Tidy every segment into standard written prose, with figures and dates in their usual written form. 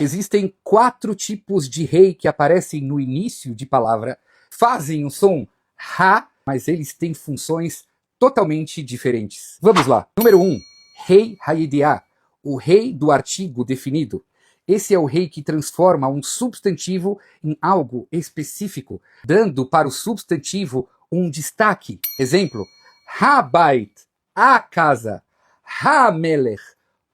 Existem 4 tipos de rei que aparecem no início de palavra, fazem o som ha, mas eles têm funções totalmente diferentes. Vamos lá. Número 1, rei haidiá, o rei do artigo definido. Esse é o rei que transforma um substantivo em algo específico, dando para o substantivo um destaque. Exemplo, ha-bait, a casa, ha-melech,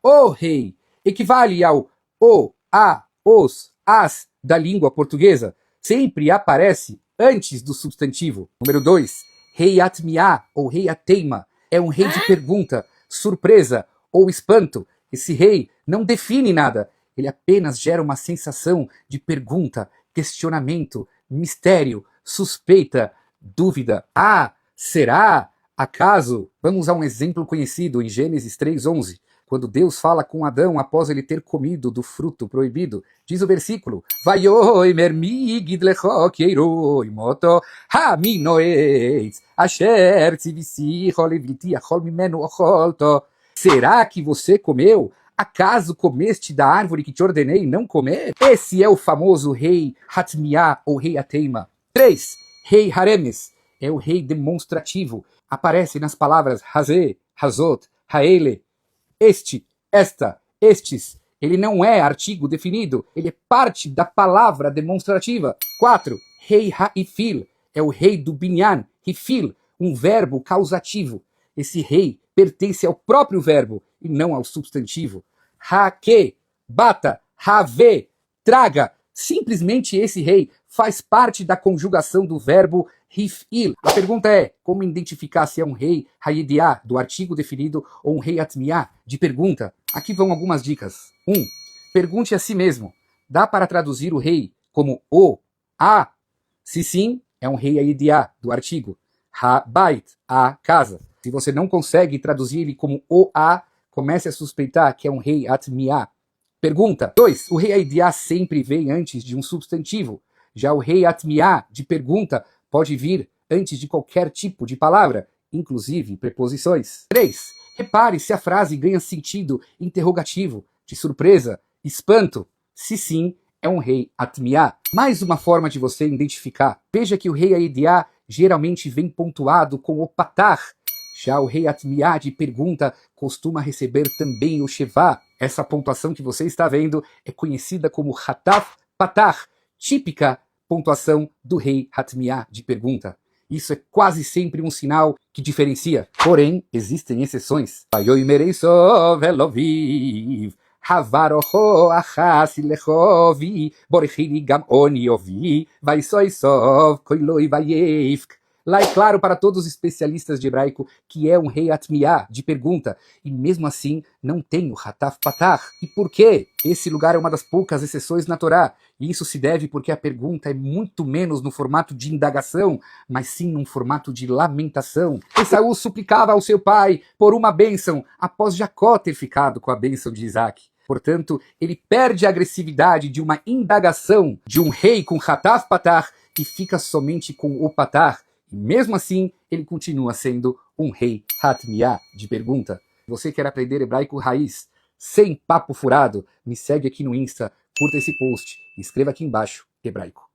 o rei, equivale ao o, a, os, as da língua portuguesa. Sempre aparece antes do substantivo. Número 2, rei atmiá ou rei ateima, é um rei de pergunta, surpresa ou espanto. Esse rei não define nada, ele apenas gera uma sensação de pergunta, questionamento, mistério, suspeita, dúvida. Ah, será? Acaso? Vamos a um exemplo conhecido em Gênesis 3:11. Quando Deus fala com Adão após ele ter comido do fruto proibido, diz o versículo: Vayomer mi gidlecho keiro imoto haminoetz asher tzivisicho leviti achol mimenu ocholto. Será que você comeu? Acaso comeste da árvore que te ordenei não comer? Esse é o famoso rei Hatmiá ou rei Ateima. 3. Rei Haremes é o rei demonstrativo. Aparece nas palavras Hazé, Hazot, Haele. Este, esta, estes. Ele não é artigo definido. Ele é parte da palavra demonstrativa. 4. Rei Haifil é o rei do binyan. Hifil, um verbo causativo. Esse rei pertence ao próprio verbo e não ao substantivo. Ha-ke, bata, have, traga. Simplesmente esse rei faz parte da conjugação do verbo hifil. A pergunta é, como identificar se é um rei haidiá, do artigo definido, ou um rei atmiá, de pergunta? Aqui vão algumas dicas. 1. Pergunte a si mesmo. Dá para traduzir o rei como o, a? Se sim, é um rei haidiá, do artigo. Ha-bait, a casa. Se você não consegue traduzir ele como o a, comece a suspeitar que é um rei atmiá. Pergunta. 2. O rei haidiá sempre vem antes de um substantivo. Já o rei atmiá, de pergunta, pode vir antes de qualquer tipo de palavra, inclusive preposições. 3. Repare se a frase ganha sentido interrogativo, de surpresa, espanto. Se sim, é um rei atmiá. Mais uma forma de você identificar. Veja que o rei haidiá geralmente vem pontuado com o patar. Já o rei atmiá de pergunta costuma receber também o shevá. Essa pontuação que você está vendo é conhecida como hataf patar, típica pontuação do rei atmiá de pergunta. Isso é quase sempre um sinal que diferencia. Porém, existem exceções. Havaroho achas lechovi, borechiri gam oni ovi, vai soisov, koiloi vayevk. Lá é claro para todos os especialistas de hebraico que é um rei atmiá, de pergunta, e mesmo assim não tem o hataf patar. E por quê? Esse lugar é uma das poucas exceções na Torá, e isso se deve porque a pergunta é muito menos no formato de indagação, mas sim num formato de lamentação. Esaú suplicava ao seu pai por uma bênção, após Jacó ter ficado com a bênção de Isaac. Portanto, ele perde a agressividade de uma indagação de um rei com hataf patar e fica somente com o patar. E mesmo assim, ele continua sendo um rei hatmiá, de pergunta. Você quer aprender hebraico raiz, sem papo furado? Me segue aqui no Insta, curta esse post e escreva aqui embaixo, hebraico.